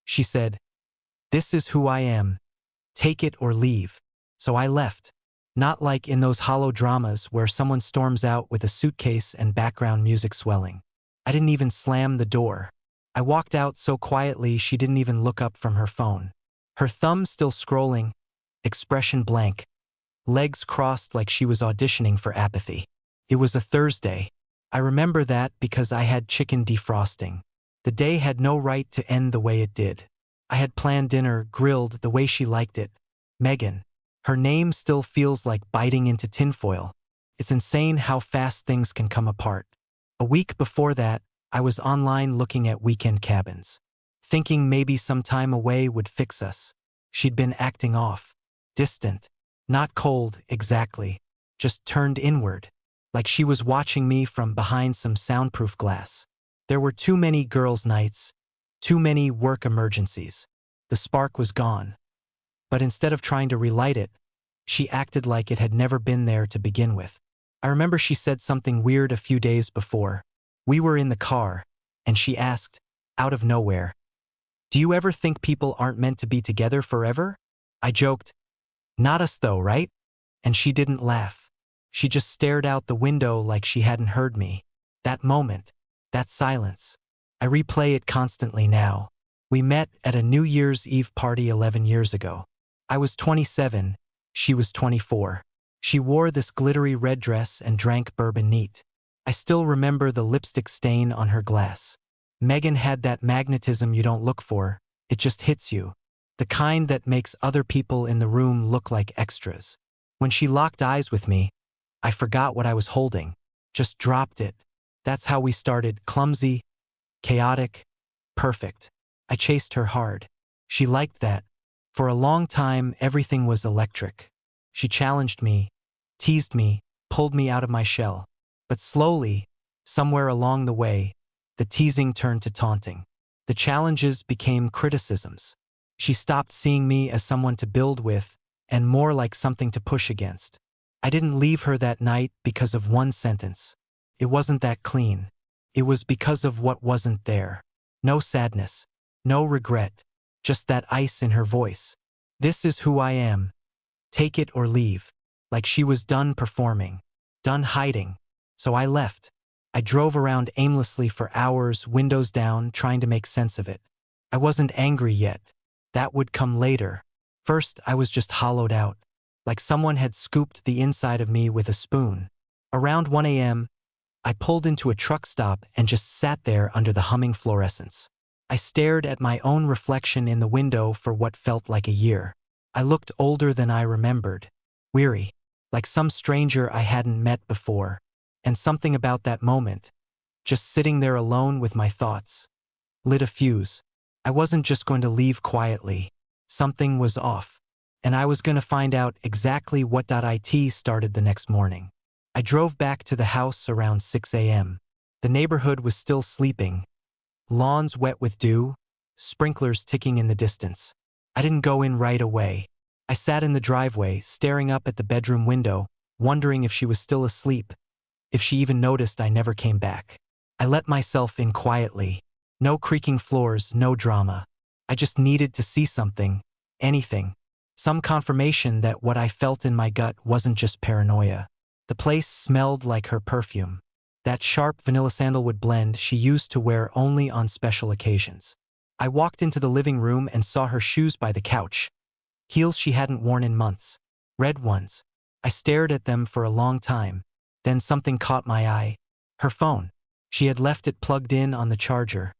She said, "This is who I am. Take it or leave." So I left. Not like in those hollow dramas where someone storms out with a suitcase and background music swelling. I didn't even slam the door. I walked out so quietly she didn't even look up from her phone. Her thumb still scrolling, expression blank, legs crossed like she was auditioning for apathy. It was a Thursday. I remember that because I had chicken defrosting. The day had no right to end the way it did. I had planned dinner, grilled the way she liked it. Megan. Her name still feels like biting into tinfoil. It's insane how fast things can come apart. A week before that, I was online looking at weekend cabins, thinking maybe some time away would fix us. She'd been acting off, distant, not cold exactly, just turned inward, like she was watching me from behind some soundproof glass. There were too many girls' nights, too many work emergencies. The spark was gone. But instead of trying to relight it, she acted like it had never been there to begin with. I remember she said something weird a few days before. We were in the car, and she asked, out of nowhere, "Do you ever think people aren't meant to be together forever?" I joked, "Not us though, right?" And she didn't laugh. She just stared out the window like she hadn't heard me. That moment, that silence. I replay it constantly now. We met at a New Year's Eve party 11 years ago. I was 27, she was 24. She wore this glittery red dress and drank bourbon neat. I still remember the lipstick stain on her glass. Megan had that magnetism you don't look for, it just hits you. The kind that makes other people in the room look like extras. When she locked eyes with me, I forgot what I was holding, just dropped it. That's how we started, clumsy, chaotic, perfect. I chased her hard. She liked that. For a long time, everything was electric. She challenged me, teased me, pulled me out of my shell. But slowly, somewhere along the way, the teasing turned to taunting. The challenges became criticisms. She stopped seeing me as someone to build with, and more like something to push against. I didn't leave her that night because of one sentence. It wasn't that clean. It was because of what wasn't there. No sadness, no regret, just that ice in her voice. This is who I am. Take it or leave. Like she was done performing, done hiding. So I left. I drove around aimlessly for hours, windows down, trying to make sense of it. I wasn't angry yet. That would come later. First, I was just hollowed out, like someone had scooped the inside of me with a spoon. Around 1 a.m., I pulled into a truck stop and just sat there under the humming fluorescence. I stared at my own reflection in the window for what felt like a year. I looked older than I remembered, weary, like some stranger I hadn't met before. And something about that moment, just sitting there alone with my thoughts, lit a fuse. I wasn't just going to leave quietly. Something was off. And I was going to find out exactly what. It started the next morning. I drove back to the house around 6 a.m. The neighborhood was still sleeping. Lawns wet with dew, sprinklers ticking in the distance. I didn't go in right away. I sat in the driveway, staring up at the bedroom window, wondering if she was still asleep, if she even noticed I never came back. I let myself in quietly. No creaking floors, no drama. I just needed to see something, anything. Some confirmation that what I felt in my gut wasn't just paranoia. The place smelled like her perfume. That sharp vanilla sandalwood blend she used to wear only on special occasions. I walked into the living room and saw her shoes by the couch. Heels she hadn't worn in months. Red ones. I stared at them for a long time. Then something caught my eye. Her phone. She had left it plugged in on the charger.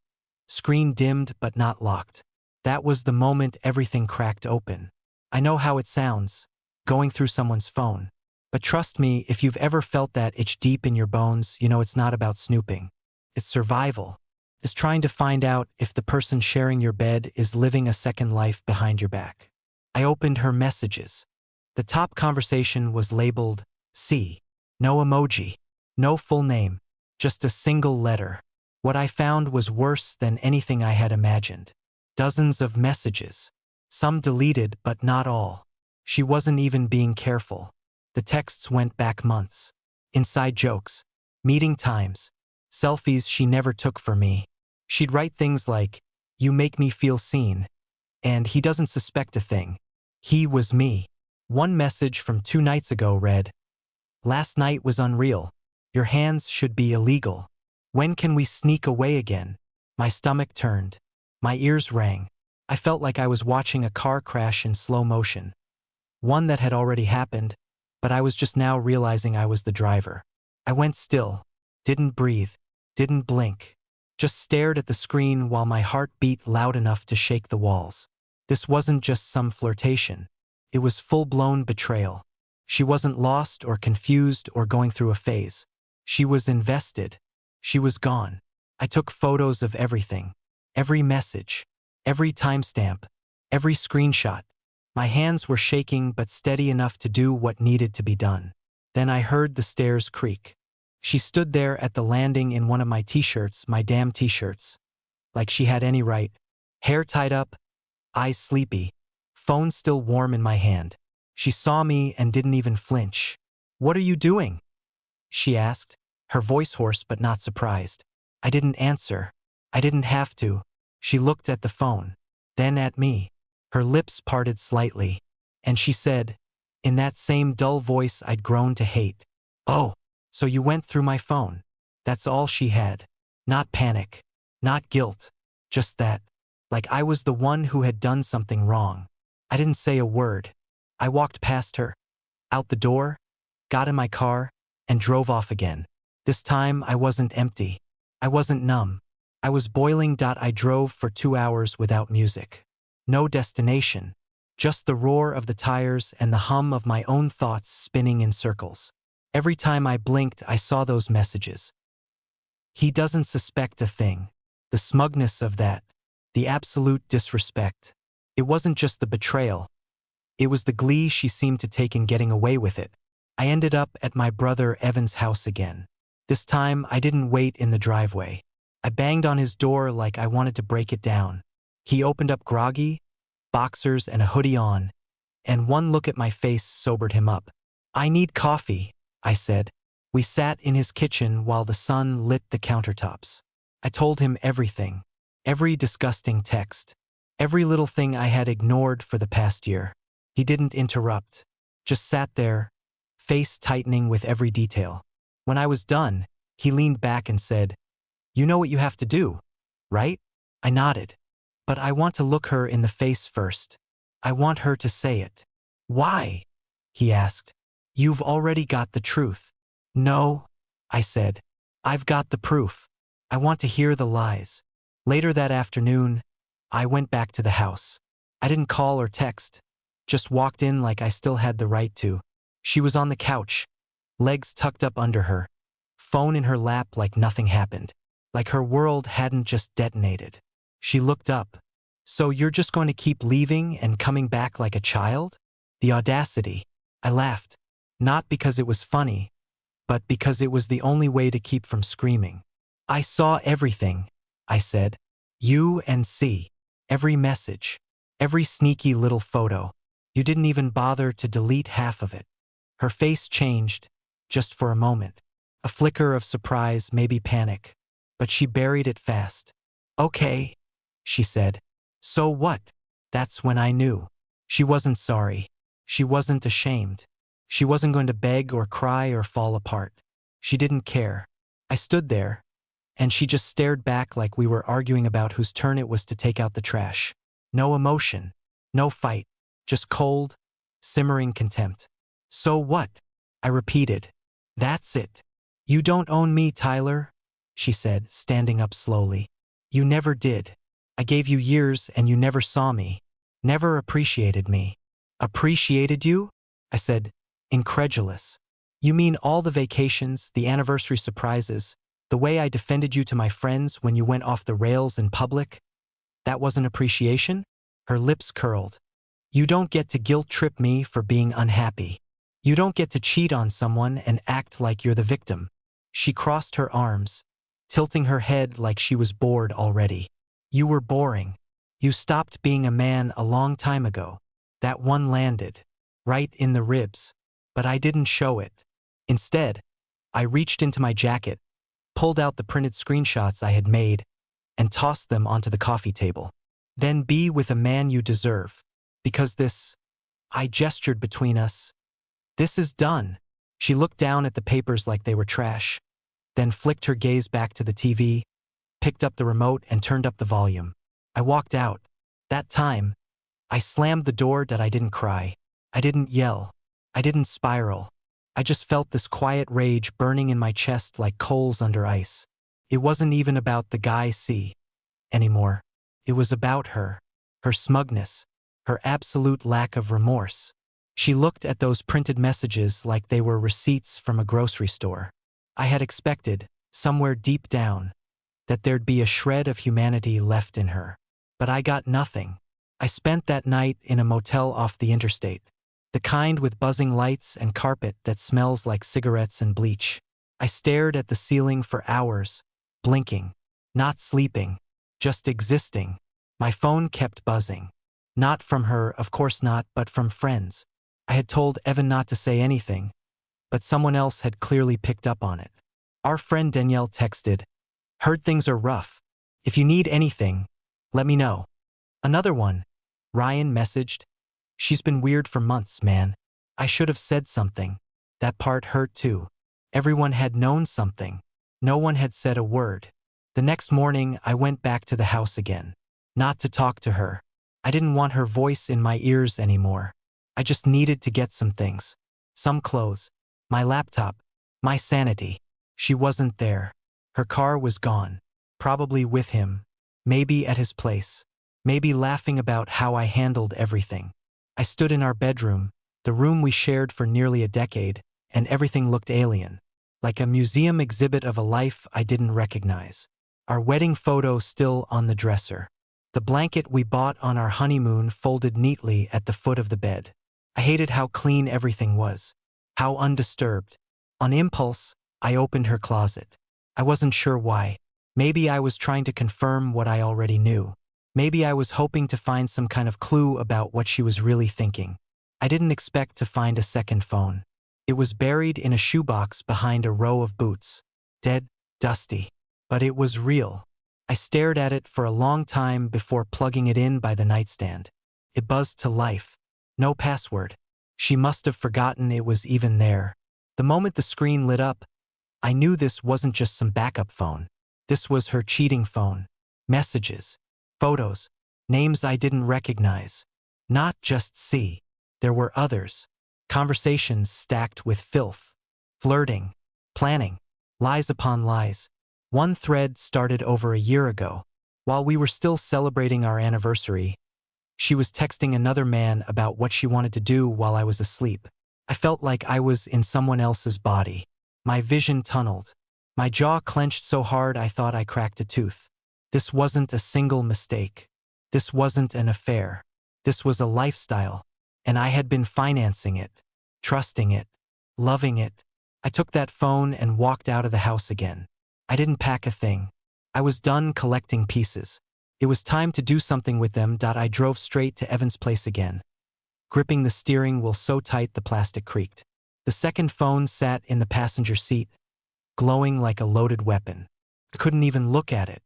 Screen dimmed but not locked. That was the moment everything cracked open. I know how it sounds, going through someone's phone. But trust me, if you've ever felt that itch deep in your bones, you know it's not about snooping. It's survival. It's trying to find out if the person sharing your bed is living a second life behind your back. I opened her messages. The top conversation was labeled C. No emoji, no full name, just a single letter. What I found was worse than anything I had imagined. Dozens of messages. Some deleted, but not all. She wasn't even being careful. The texts went back months. Inside jokes, meeting times, selfies she never took for me. She'd write things like, You make me feel seen. And he doesn't suspect a thing. He was me. One message from 2 nights ago read, "Last night was unreal. Your hands should be illegal. When can we sneak away again?" My stomach turned. My ears rang. I felt like I was watching a car crash in slow motion. One that had already happened, but I was just now realizing I was the driver. I went still, didn't breathe, didn't blink, just stared at the screen while my heart beat loud enough to shake the walls. This wasn't just some flirtation. It was full-blown betrayal. She wasn't lost or confused or going through a phase. She was invested. She was gone. I took photos of everything. Every message. Every timestamp. Every screenshot. My hands were shaking but steady enough to do what needed to be done. Then I heard the stairs creak. She stood there at the landing in one of my t-shirts, my damn t-shirts. Like she had any right. Hair tied up, eyes sleepy, phone still warm in my hand. She saw me and didn't even flinch. "What are you doing?" she asked, her voice hoarse but not surprised. I didn't answer. I didn't have to. She looked at the phone, then at me. Her lips parted slightly, and she said, in that same dull voice I'd grown to hate, "Oh, so you went through my phone." That's all she had. Not panic, not guilt, just that. Like I was the one who had done something wrong. I didn't say a word. I walked past her, out the door, got in my car, and drove off again. This time I wasn't empty. I wasn't numb. I was boiling. I drove for 2 hours without music. No destination. Just the roar of the tires and the hum of my own thoughts spinning in circles. Every time I blinked, I saw those messages. He doesn't suspect a thing. The smugness of that. The absolute disrespect. It wasn't just the betrayal. It was the glee she seemed to take in getting away with it. I ended up at my brother Evan's house again. This time, I didn't wait in the driveway. I banged on his door like I wanted to break it down. He opened up groggy, boxers and a hoodie on, and one look at my face sobered him up. "I need coffee," I said. We sat in his kitchen while the sun lit the countertops. I told him everything. Every disgusting text. Every little thing I had ignored for the past year. He didn't interrupt. Just sat there, face tightening with every detail. When I was done, he leaned back and said, "You know what you have to do, right?" I nodded. "But I want to look her in the face first. I want her to say it." "Why?" he asked. "You've already got the truth." "No," I said. "I've got the proof. I want to hear the lies." Later that afternoon, I went back to the house. I didn't call or text, just walked in like I still had the right to. She was on the couch, legs tucked up under her, phone in her lap like nothing happened, like her world hadn't just detonated. She looked up. "So you're just going to keep leaving and coming back like a child?" The audacity. I laughed, not because it was funny, but because it was the only way to keep from screaming. "I saw everything," I said. "You and C. Every message. Every sneaky little photo. You didn't even bother to delete half of it." Her face changed, just for a moment. A flicker of surprise, maybe panic. But she buried it fast. "Okay," she said. "So what?" That's when I knew. She wasn't sorry. She wasn't ashamed. She wasn't going to beg or cry or fall apart. She didn't care. I stood there, and she just stared back like we were arguing about whose turn it was to take out the trash. No emotion. No fight. Just cold, simmering contempt. "So what?" I repeated. "That's it. You don't own me, Tyler," she said, standing up slowly. "You never did. I gave you years and you never saw me. Never appreciated me." "Appreciated you?" I said, incredulous. "You mean all the vacations, the anniversary surprises, the way I defended you to my friends when you went off the rails in public? That wasn't appreciation?" Her lips curled. "You don't get to guilt-trip me for being unhappy. You don't get to cheat on someone and act like you're the victim." She crossed her arms, tilting her head like she was bored already. "You were boring. You stopped being a man a long time ago." That one landed, right in the ribs. But I didn't show it. Instead, I reached into my jacket, pulled out the printed screenshots I had made, and toss them onto the coffee table. Then be with a man you deserve. Because this, I gestured between us. This is done. She looked down at the papers like they were trash, then flicked her gaze back to the TV, picked up the remote and turned up the volume. I walked out. That time, I slammed the door that I didn't cry. I didn't yell. I didn't spiral. I just felt this quiet rage burning in my chest like coals under ice. It wasn't even about the guy C anymore. It was about her, her smugness, her absolute lack of remorse. She looked at those printed messages like they were receipts from a grocery store. I had expected, somewhere deep down, that there'd be a shred of humanity left in her. But I got nothing. I spent that night in a motel off the interstate, the kind with buzzing lights and carpet that smells like cigarettes and bleach. I stared at the ceiling for hours, blinking, not sleeping, just existing. My phone kept buzzing. Not from her, of course not, but from friends. I had told Evan not to say anything, but someone else had clearly picked up on it. Our friend Danielle texted, "Heard things are rough. If you need anything, let me know." Another one, Ryan messaged, "She's been weird for months, man." I should have said something. That part hurt too. Everyone had known something. No one had said a word. The next morning, I went back to the house again. Not to talk to her. I didn't want her voice in my ears anymore. I just needed to get some things. Some clothes. My laptop. My sanity. She wasn't there. Her car was gone. Probably with him. Maybe at his place. Maybe laughing about how I handled everything. I stood in our bedroom, the room we shared for nearly a decade, and everything looked alien. Like a museum exhibit of a life I didn't recognize. Our wedding photo still on the dresser. The blanket we bought on our honeymoon folded neatly at the foot of the bed. I hated how clean everything was. How undisturbed. On impulse, I opened her closet. I wasn't sure why. Maybe I was trying to confirm what I already knew. Maybe I was hoping to find some kind of clue about what she was really thinking. I didn't expect to find a second phone. It was buried in a shoebox behind a row of boots. Dead, dusty. But it was real. I stared at it for a long time before plugging it in by the nightstand. It buzzed to life. No password. She must have forgotten it was even there. The moment the screen lit up, I knew this wasn't just some backup phone. This was her cheating phone. Messages. Photos. Names I didn't recognize. Not just C. There were others. Conversations stacked with filth. Flirting. Planning. Lies upon lies. One thread started over a year ago. While we were still celebrating our anniversary, she was texting another man about what she wanted to do while I was asleep. I felt like I was in someone else's body. My vision tunneled. My jaw clenched so hard I thought I cracked a tooth. This wasn't a single mistake. This wasn't an affair. This was a lifestyle. And I had been financing it, trusting it, loving it. I took that phone and walked out of the house again. I didn't pack a thing. I was done collecting pieces. It was time to do something with them. I drove straight to Evan's place again, gripping the steering wheel so tight the plastic creaked. The second phone sat in the passenger seat, glowing like a loaded weapon. I couldn't even look at it.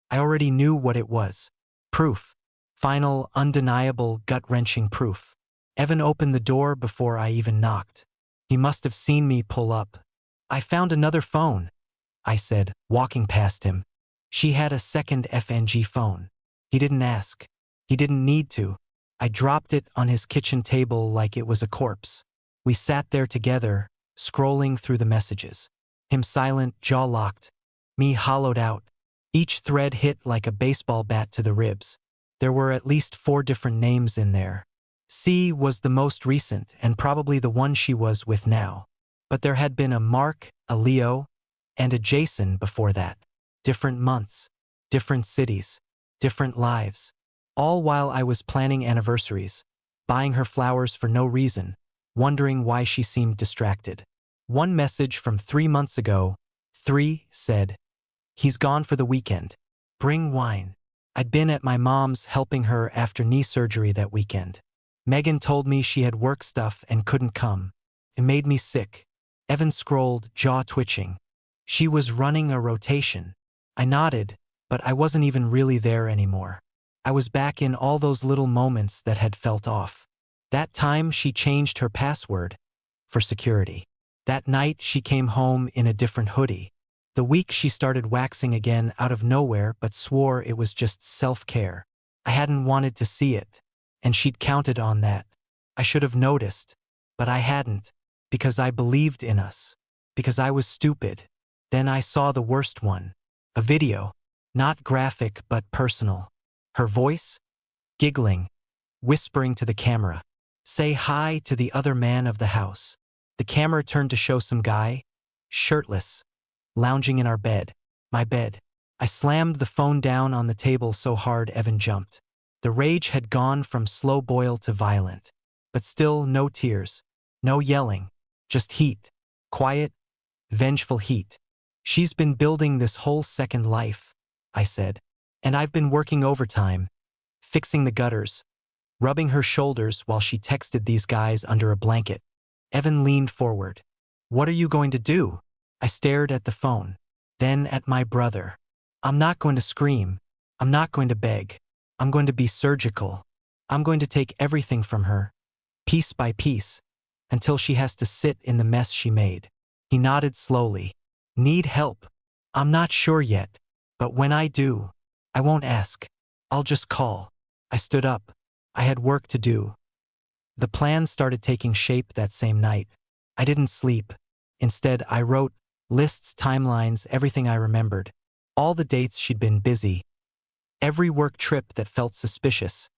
I already knew what it was. Proof. Final, undeniable, gut-wrenching proof. Evan opened the door before I even knocked. He must have seen me pull up. "I found another phone," I said, walking past him. She had a second FNG phone. He didn't ask. He didn't need to. I dropped it on his kitchen table like it was a corpse. We sat there together, scrolling through the messages. Him silent, jaw locked. Me hollowed out. Each thread hit like a baseball bat to the ribs. There were at least 4 different names in there. C was the most recent and probably the one she was with now. But there had been a Mark, a Leo, and a Jason before that. Different months, different cities, different lives. All while I was planning anniversaries, buying her flowers for no reason, wondering why she seemed distracted. One message from 3 months ago, 3, said, "He's gone for the weekend. Bring wine." I'd been at my mom's helping her after knee surgery that weekend. Megan told me she had work stuff and couldn't come. It made me sick. Evan scrolled, jaw twitching. She was running a rotation. I nodded, but I wasn't even really there anymore. I was back in all those little moments that had felt off. That time she changed her password for security. That night she came home in a different hoodie. The week she started waxing again out of nowhere but swore it was just self-care. I hadn't wanted to see it, and she'd counted on that. I should have noticed, but I hadn't, because I believed in us, because I was stupid. Then I saw the worst one. A video, not graphic but personal. Her voice? Giggling, whispering to the camera. Say hi to the other man of the house. The camera turned to show some guy, shirtless, lounging in our bed. My bed. I slammed the phone down on the table so hard Evan jumped. The rage had gone from slow boil to violent. But still no tears, no yelling, just heat. Quiet, vengeful heat. She's been building this whole second life, I said. And I've been working overtime, fixing the gutters, rubbing her shoulders while she texted these guys under a blanket. Evan leaned forward. What are you going to do? I stared at the phone, then at my brother. I'm not going to scream. I'm not going to beg. I'm going to be surgical. I'm going to take everything from her, piece by piece, until she has to sit in the mess she made. He nodded slowly. Need help? I'm not sure yet, but when I do, I won't ask. I'll just call. I stood up. I had work to do. The plan started taking shape that same night. I didn't sleep. Instead, I wrote lists, timelines, everything I remembered. All the dates she'd been busy. Every work trip that felt suspicious.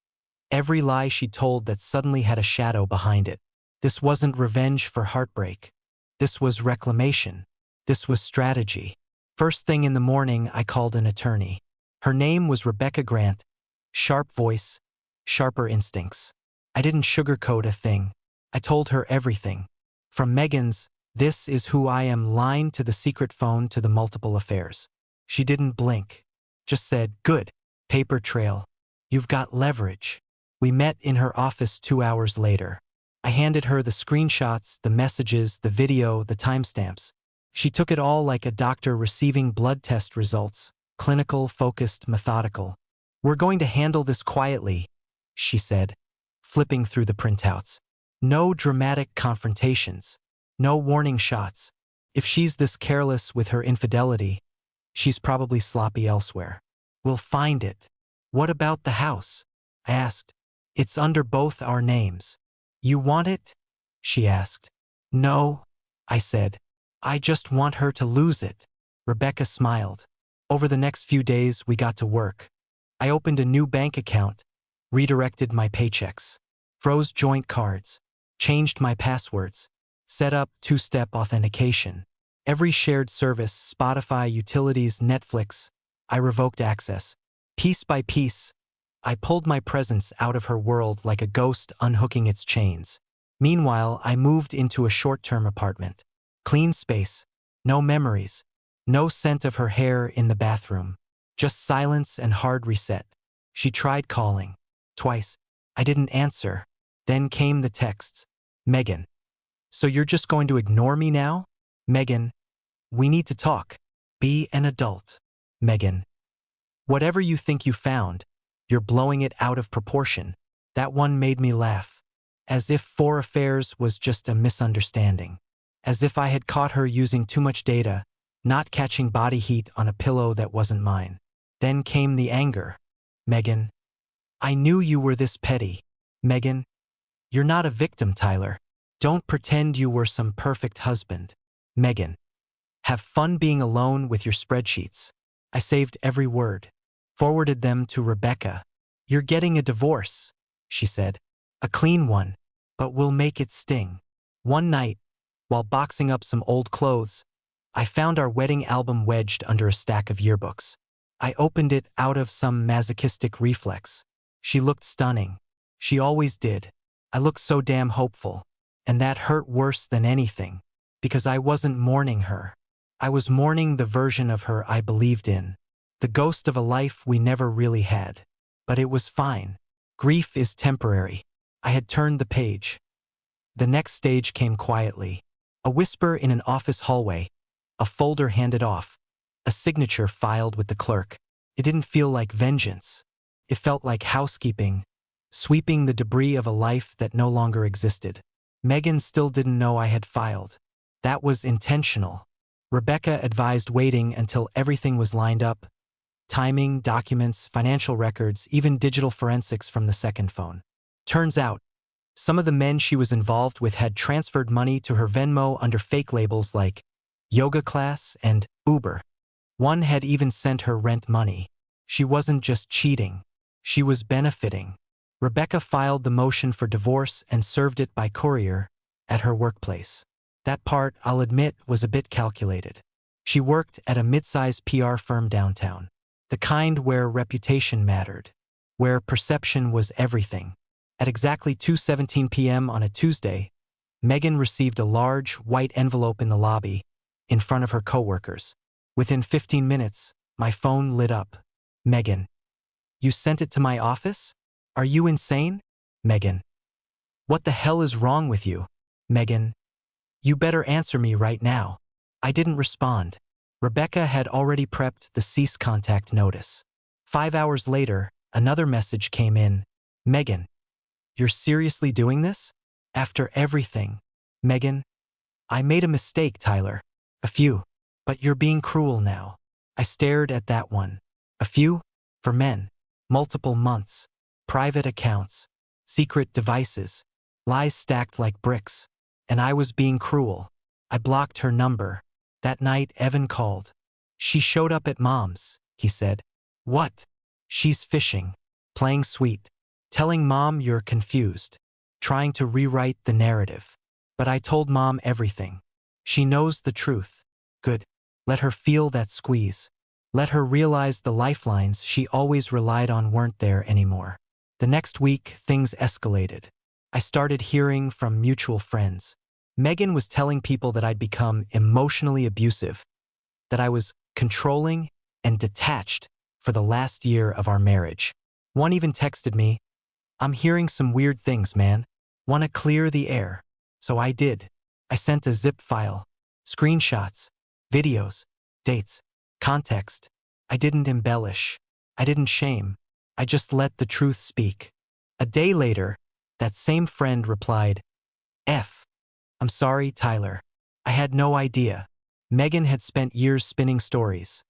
Every lie she told that suddenly had a shadow behind it. This wasn't revenge for heartbreak. This was reclamation. This was strategy. First thing in the morning, I called an attorney. Her name was Rebecca Grant. Sharp voice, sharper instincts. I didn't sugarcoat a thing. I told her everything. From Megan's, "This is who I am" line to the secret phone to the multiple affairs. She didn't blink. Just said, "Good. Paper trail. You've got leverage." We met in her office 2 hours later. I handed her the screenshots, the messages, the video, the timestamps. She took it all like a doctor receiving blood test results, clinical, focused, methodical. "We're going to handle this quietly," she said, flipping through the printouts. "No dramatic confrontations. No warning shots. If she's this careless with her infidelity, she's probably sloppy elsewhere. We'll find it." "What about the house?" I asked. "It's under both our names." "You want it?" she asked. "No," I said. "I just want her to lose it." Rebecca smiled. Over the next few days, we got to work. I opened a new bank account, redirected my paychecks, froze joint cards, changed my passwords, set up two-step authentication. Every shared service, Spotify, utilities, Netflix, I revoked access. Piece by piece, I pulled my presence out of her world like a ghost unhooking its chains. Meanwhile, I moved into a short-term apartment. Clean space, no memories, no scent of her hair in the bathroom, just silence and hard reset. She tried calling. Twice. I didn't answer. Then came the texts. "Megan. So you're just going to ignore me now? Megan. We need to talk. Be an adult. Megan. Whatever you think you found, you're blowing it out of proportion." That one made me laugh. As if 4 affairs was just a misunderstanding. As if I had caught her using too much data, not catching body heat on a pillow that wasn't mine. Then came the anger. "Megan. I knew you were this petty. Megan. You're not a victim, Tyler. Don't pretend you were some perfect husband. Megan. Have fun being alone with your spreadsheets." I saved every word. Forwarded them to Rebecca. "You're getting a divorce," she said. "A clean one, but we'll make it sting." One night, while boxing up some old clothes, I found our wedding album wedged under a stack of yearbooks. I opened it out of some masochistic reflex. She looked stunning. She always did. I looked so damn hopeful. And that hurt worse than anything, because I wasn't mourning her. I was mourning the version of her I believed in, the ghost of a life we never really had. But it was fine. Grief is temporary. I had turned the page. The next stage came quietly. A whisper in an office hallway, a folder handed off, a signature filed with the clerk. It didn't feel like vengeance. It felt like housekeeping, sweeping the debris of a life that no longer existed. Megan still didn't know I had filed. That was intentional. Rebecca advised waiting until everything was lined up: timing, documents, financial records, even digital forensics from the second phone. Turns out, some of the men she was involved with had transferred money to her Venmo under fake labels like yoga class and Uber. One had even sent her rent money. She wasn't just cheating. She was benefiting. Rebecca filed the motion for divorce and served it by courier at her workplace. That part, I'll admit, was a bit calculated. She worked at a mid-sized PR firm downtown, the kind where reputation mattered, where perception was everything. At exactly 2:17 p.m. on a Tuesday, Megan received a large, white envelope in the lobby, in front of her coworkers. Within 15 minutes, my phone lit up. Megan, you sent it to my office? Are you insane? Megan, what the hell is wrong with you? Megan, you better answer me right now. I didn't respond. Rebecca had already prepped the cease contact notice. 5 hours later, another message came in. Megan, you're seriously doing this? After everything? Megan, I made a mistake, Tyler. A few. But you're being cruel now. I stared at that one. A few? For men. Multiple months. Private accounts. Secret devices. Lies stacked like bricks. And I was being cruel. I blocked her number. That night, Evan called. She showed up at Mom's, he said. What? She's fishing. Playing sweet. Telling Mom you're confused. Trying to rewrite the narrative. But I told Mom everything. She knows the truth. Good. Let her feel that squeeze. Let her realize the lifelines she always relied on weren't there anymore. The next week, things escalated. I started hearing from mutual friends. Megan was telling people that I'd become emotionally abusive, that I was controlling and detached for the last year of our marriage. One even texted me, I'm hearing some weird things, man. Wanna clear the air? So I did. I sent a zip file, screenshots, videos, dates, context. I didn't embellish. I didn't shame. I just let the truth speak. A day later, that same friend replied, I'm sorry, Tyler. I had no idea. Megan had spent years spinning stories,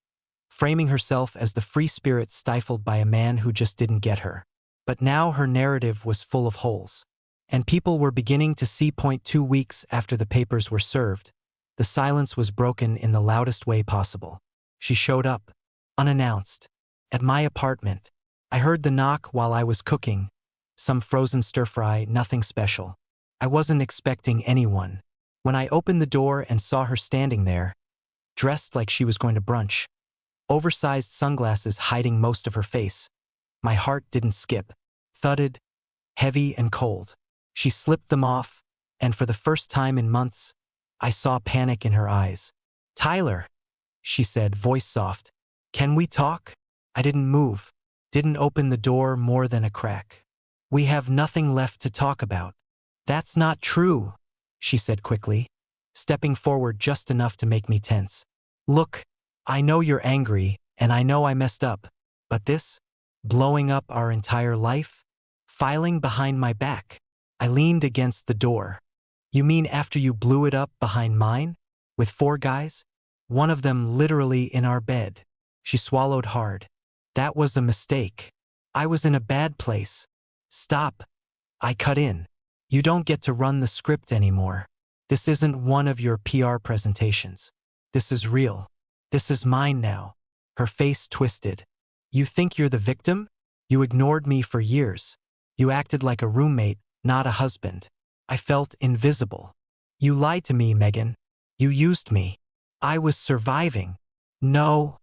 framing herself as the free spirit stifled by a man who just didn't get her. But now her narrative was full of holes. And people were beginning to see. 2 weeks after the papers were served, the silence was broken in the loudest way possible. She showed up, unannounced, at my apartment. I heard the knock while I was cooking. Some frozen stir-fry, nothing special. I wasn't expecting anyone. When I opened the door and saw her standing there, dressed like she was going to brunch, oversized sunglasses hiding most of her face, my heart didn't skip. Thudded, heavy and cold. She slipped them off, and for the first time in months, I saw panic in her eyes. Tyler, she said, voice soft. Can we talk? I didn't move, didn't open the door more than a crack. We have nothing left to talk about. That's not true, she said quickly, stepping forward just enough to make me tense. Look, I know you're angry, and I know I messed up, but this, blowing up our entire life, filing behind my back. I leaned against the door. You mean after you blew it up behind mine? With 4 guys? One of them literally in our bed. She swallowed hard. That was a mistake. I was in a bad place. Stop. I cut in. You don't get to run the script anymore. This isn't one of your PR presentations. This is real. This is mine now. Her face twisted. You think you're the victim? You ignored me for years. You acted like a roommate, not a husband. I felt invisible. You lied to me, Megan. You used me. I was surviving. No,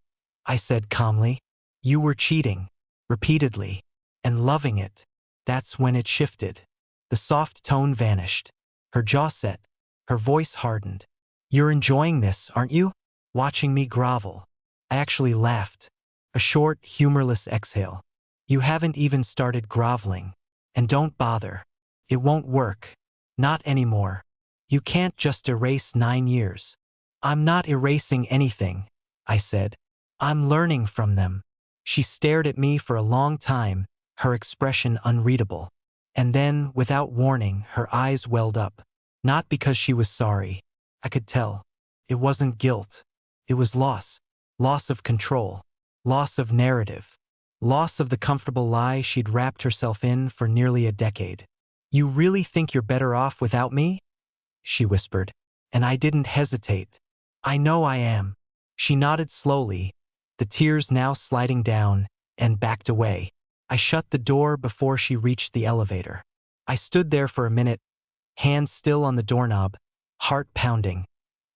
I said calmly. You were cheating. Repeatedly. And loving it. That's when it shifted. The soft tone vanished. Her jaw set. Her voice hardened. You're enjoying this, aren't you? Watching me grovel. I actually laughed. A short, humorless exhale. You haven't even started groveling. And don't bother. It won't work. Not anymore. You can't just erase 9 years. I'm not erasing anything, I said. I'm learning from them. She stared at me for a long time, her expression unreadable. And then, without warning, her eyes welled up. Not because she was sorry. I could tell. It wasn't guilt. It was loss. Loss of control. Loss of narrative. Loss of the comfortable lie she'd wrapped herself in for nearly a decade. "You really think you're better off without me?" she whispered. And I didn't hesitate. "I know I am." She nodded slowly, the tears now sliding down, and backed away. I shut the door before she reached the elevator. I stood there for a minute, hands still on the doorknob, heart pounding.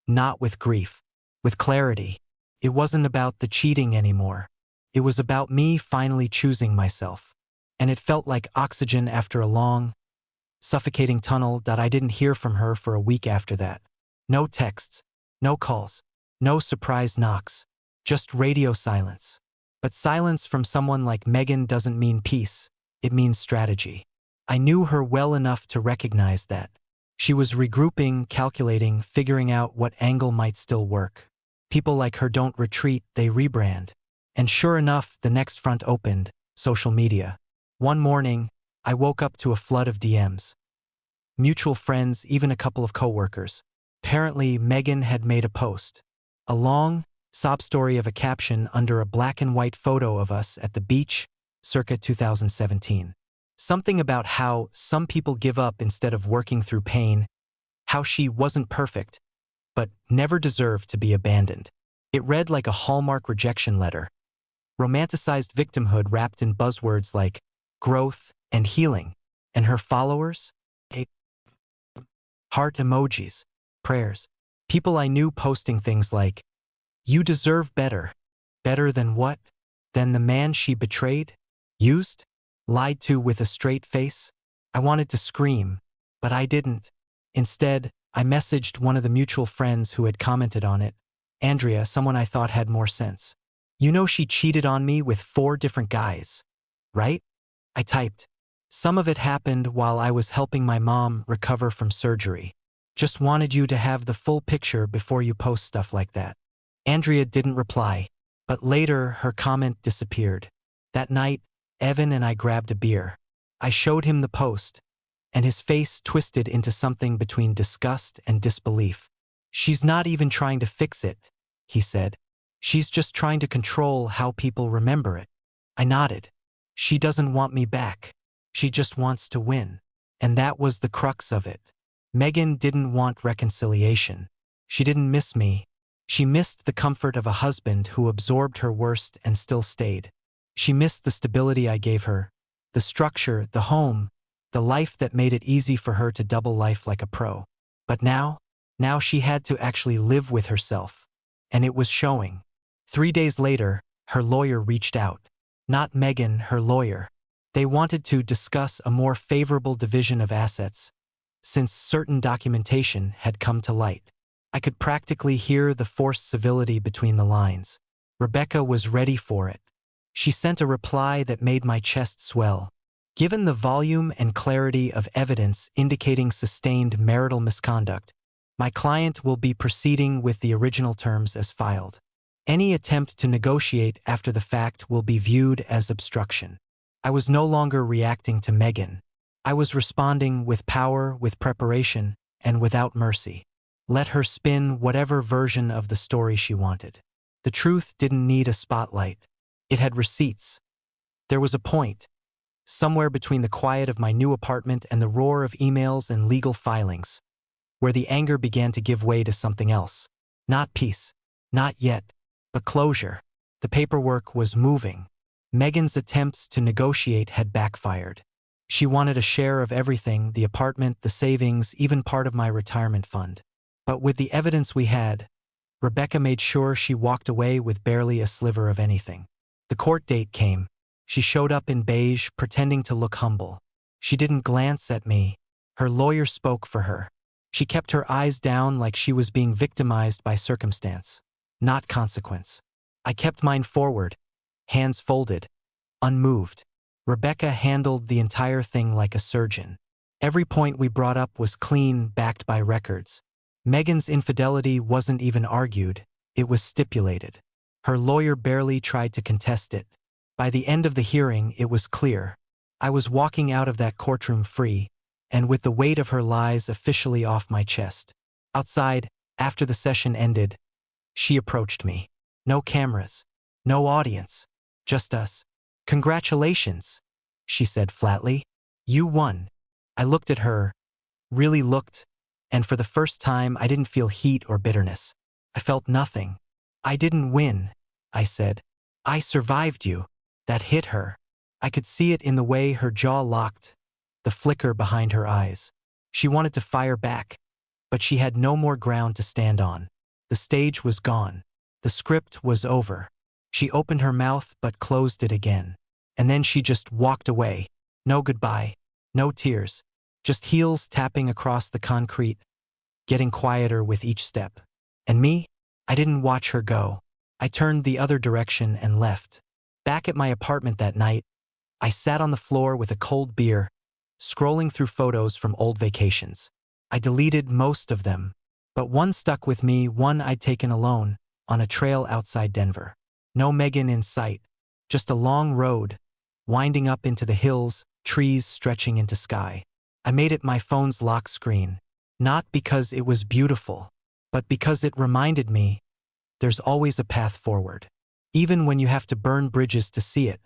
Not with grief, with clarity. It wasn't about the cheating anymore. It was about me finally choosing myself. And it felt like oxygen after a long, suffocating tunnel that I didn't hear from her for a week after that. No texts, no calls, no surprise knocks, just radio silence. But silence from someone like Megan doesn't mean peace, it means strategy. I knew her well enough to recognize that. She was regrouping, calculating, figuring out what angle might still work. People like her don't retreat, they rebrand. And sure enough, the next front opened, social media. One morning, I woke up to a flood of DMs. Mutual friends, even a couple of coworkers. Apparently, Megan had made a post. A long, sob story of a caption under a black and white photo of us at the beach, circa 2017. Something about how some people give up instead of working through pain, how she wasn't perfect, but never deserved to be abandoned. It read like a Hallmark rejection letter. Romanticized victimhood wrapped in buzzwords like growth and healing. And her followers? Heart emojis, prayers. People I knew posting things like, "You deserve better." Better than what? Than the man she betrayed? Used? Lied to with a straight face? I wanted to scream, but I didn't. Instead, I messaged one of the mutual friends who had commented on it, Andrea, someone I thought had more sense. "You know she cheated on me with 4 different guys, right?" I typed. "Some of it happened while I was helping my mom recover from surgery. Just wanted you to have the full picture before you post stuff like that." Andrea didn't reply, but later her comment disappeared. That night, Evan and I grabbed a beer. I showed him the post, and his face twisted into something between disgust and disbelief. "She's not even trying to fix it," he said. "She's just trying to control how people remember it." I nodded. "She doesn't want me back. She just wants to win." And that was the crux of it. Megan didn't want reconciliation. She didn't miss me. She missed the comfort of a husband who absorbed her worst and still stayed. She missed the stability I gave her, the structure, the home, the life that made it easy for her to double life like a pro. But now she had to actually live with herself. And it was showing. 3 days later, her lawyer reached out. Not Megan, her lawyer. They wanted to discuss a more favorable division of assets, since certain documentation had come to light. I could practically hear the forced civility between the lines. Rebecca was ready for it. She sent a reply that made my chest swell. "Given the volume and clarity of evidence indicating sustained marital misconduct, my client will be proceeding with the original terms as filed. Any attempt to negotiate after the fact will be viewed as obstruction." I was no longer reacting to Megan. I was responding with power, with preparation, and without mercy. Let her spin whatever version of the story she wanted. The truth didn't need a spotlight. It had receipts. There was a point, somewhere between the quiet of my new apartment and the roar of emails and legal filings, where the anger began to give way to something else. Not peace. Not yet. But closure. The paperwork was moving. Megan's attempts to negotiate had backfired. She wanted a share of everything, the apartment, the savings, even part of my retirement fund. But with the evidence we had, Rebecca made sure she walked away with barely a sliver of anything. The court date came. She showed up in beige, pretending to look humble. She didn't glance at me. Her lawyer spoke for her. She kept her eyes down like she was being victimized by circumstance, not consequence. I kept mine forward, hands folded, unmoved. Rebecca handled the entire thing like a surgeon. Every point we brought up was clean, backed by records. Megan's infidelity wasn't even argued, it was stipulated. Her lawyer barely tried to contest it. By the end of the hearing, it was clear. I was walking out of that courtroom free, and with the weight of her lies officially off my chest. Outside, after the session ended, she approached me. No cameras. No audience. Just us. "Congratulations," she said flatly. "You won." I looked at her, really looked, and for the first time I didn't feel heat or bitterness. I felt nothing. "I didn't win," I said. "I survived you." That hit her. I could see it in the way her jaw locked, the flicker behind her eyes. She wanted to fire back, but she had no more ground to stand on. The stage was gone. The script was over. She opened her mouth but closed it again. And then she just walked away. No goodbye. No tears. Just heels tapping across the concrete, getting quieter with each step. And me? I didn't watch her go. I turned the other direction and left. Back at my apartment that night, I sat on the floor with a cold beer, scrolling through photos from old vacations. I deleted most of them, but one stuck with me, one I'd taken alone, on a trail outside Denver. No Megan in sight, just a long road, winding up into the hills, trees stretching into sky. I made it my phone's lock screen, not because it was beautiful, but because it reminded me there's always a path forward, even when you have to burn bridges to see it.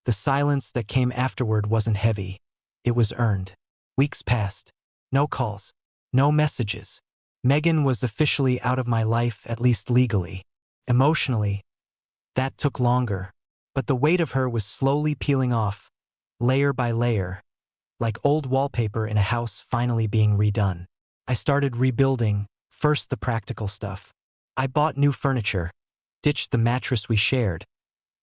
The silence that came afterward wasn't heavy. It was earned. Weeks passed. No calls. No messages. Megan was officially out of my life, at least legally. Emotionally, that took longer, but the weight of her was slowly peeling off, layer by layer, like old wallpaper in a house finally being redone. I started rebuilding, first the practical stuff. I bought new furniture, ditched the mattress we shared,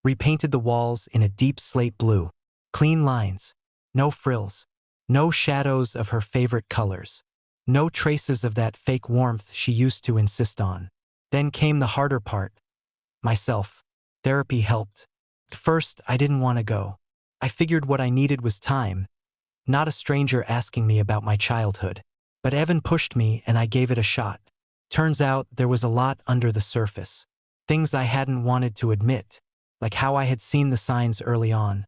repainted the walls in a deep slate blue. Clean lines, no frills, no shadows of her favorite colors, no traces of that fake warmth she used to insist on. Then came the harder part. Myself. Therapy helped. At first, I didn't want to go. I figured what I needed was time, not a stranger asking me about my childhood. But Evan pushed me and I gave it a shot. Turns out there was a lot under the surface. Things I hadn't wanted to admit, like how I had seen the signs early on.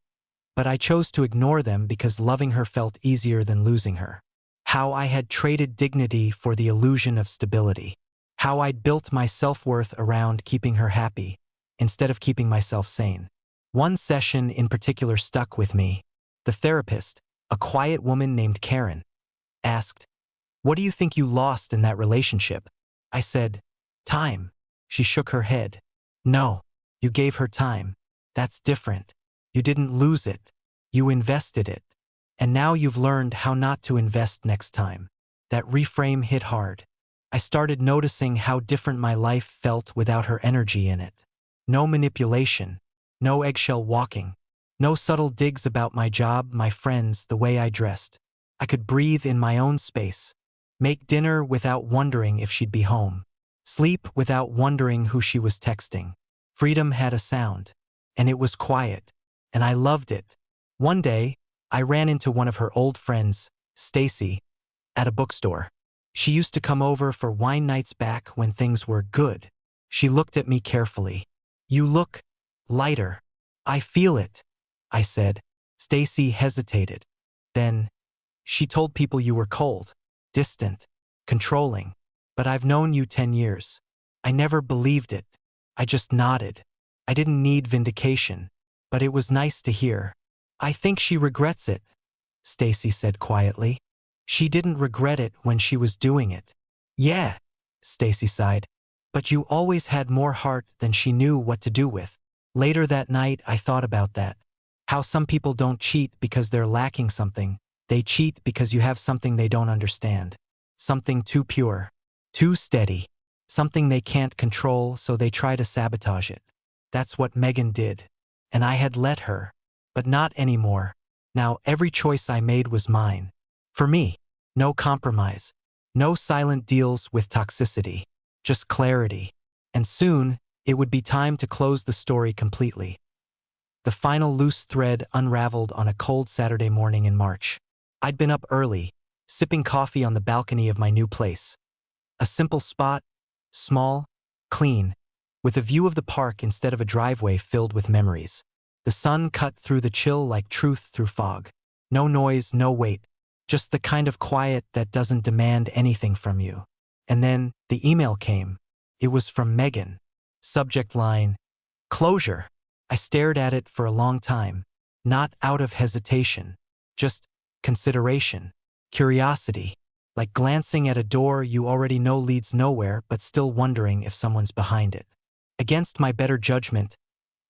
But I chose to ignore them because loving her felt easier than losing her. How I had traded dignity for the illusion of stability. How I'd built my self-worth around keeping her happy, instead of keeping myself sane. One session in particular stuck with me. The therapist, a quiet woman named Karen, asked, "What do you think you lost in that relationship?" I said, "Time." She shook her head. "No, you gave her time. That's different. You didn't lose it. You invested it. And now you've learned how not to invest next time." That reframe hit hard. I started noticing how different my life felt without her energy in it. No manipulation, no eggshell walking, no subtle digs about my job, my friends, the way I dressed. I could breathe in my own space, make dinner without wondering if she'd be home, sleep without wondering who she was texting. Freedom had a sound, and it was quiet, and I loved it. One day, I ran into one of her old friends, Stacy, at a bookstore. She used to come over for wine nights back when things were good. She looked at me carefully. "You look lighter." "I feel it," I said. Stacy hesitated. Then, "She told people you were cold, distant, controlling. But I've known you 10 years. I never believed it." I just nodded. I didn't need vindication, but it was nice to hear. "I think she regrets it," Stacy said quietly. "She didn't regret it when she was doing it." "Yeah," Stacy sighed. "But you always had more heart than she knew what to do with." Later that night, I thought about that. How some people don't cheat because they're lacking something. They cheat because you have something they don't understand. Something too pure, too steady. Something they can't control, so they try to sabotage it. That's what Megan did. And I had let her. But not anymore. Now every choice I made was mine. For me. No compromise. No silent deals with toxicity. Just clarity. And soon, it would be time to close the story completely. The final loose thread unraveled on a cold Saturday morning in March. I'd been up early, sipping coffee on the balcony of my new place. A simple spot, small, clean, with a view of the park instead of a driveway filled with memories. The sun cut through the chill like truth through fog. No noise, no weight. Just the kind of quiet that doesn't demand anything from you. And then the email came. It was from Megan. Subject line, closure. I stared at it for a long time. Not out of hesitation. Just consideration. Curiosity. Like glancing at a door you already know leads nowhere but still wondering if someone's behind it. Against my better judgment,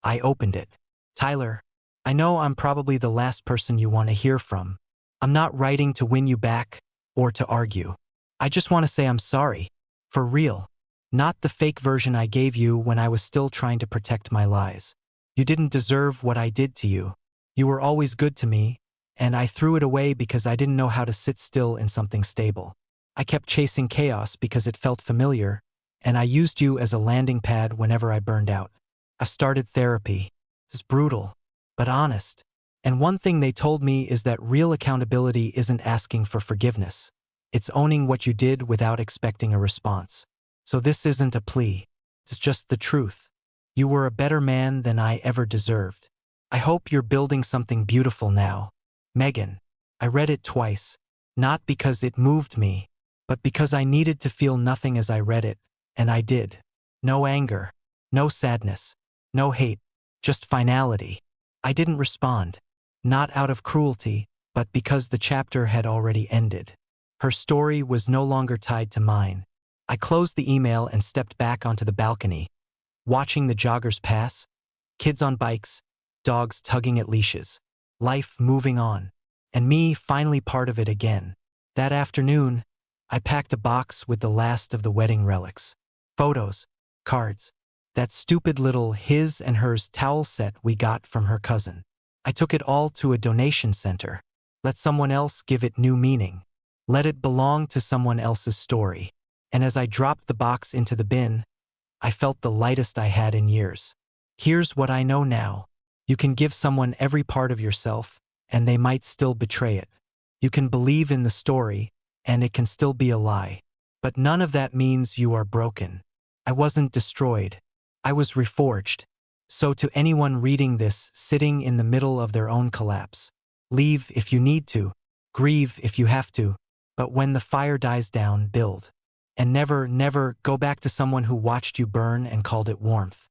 I opened it. Tyler, I know I'm probably the last person you want to hear from. I'm not writing to win you back or to argue. I just want to say I'm sorry. For real. Not the fake version I gave you when I was still trying to protect my lies. You didn't deserve what I did to you. You were always good to me, and I threw it away because I didn't know how to sit still in something stable. I kept chasing chaos because it felt familiar, and I used you as a landing pad whenever I burned out. I started therapy. It's brutal, but honest. And one thing they told me is that real accountability isn't asking for forgiveness. It's owning what you did without expecting a response. So this isn't a plea. It's just the truth. You were a better man than I ever deserved. I hope you're building something beautiful now. Megan. I read it twice, not because it moved me, but because I needed to feel nothing as I read it, and I did. No anger, no sadness, no hate, just finality. I didn't respond. Not out of cruelty, but because the chapter had already ended. Her story was no longer tied to mine. I closed the email and stepped back onto the balcony, watching the joggers pass, kids on bikes, dogs tugging at leashes, life moving on, and me finally part of it again. That afternoon, I packed a box with the last of the wedding relics. Photos, cards, that stupid little his and hers towel set we got from her cousin. I took it all to a donation center. Let someone else give it new meaning. Let it belong to someone else's story. And as I dropped the box into the bin, I felt the lightest I had in years. Here's what I know now. You can give someone every part of yourself, and they might still betray it. You can believe in the story, and it can still be a lie. But none of that means you are broken. I wasn't destroyed. I was reforged. So to anyone reading this, sitting in the middle of their own collapse, leave if you need to, grieve if you have to, but when the fire dies down, build. And never, never go back to someone who watched you burn and called it warmth.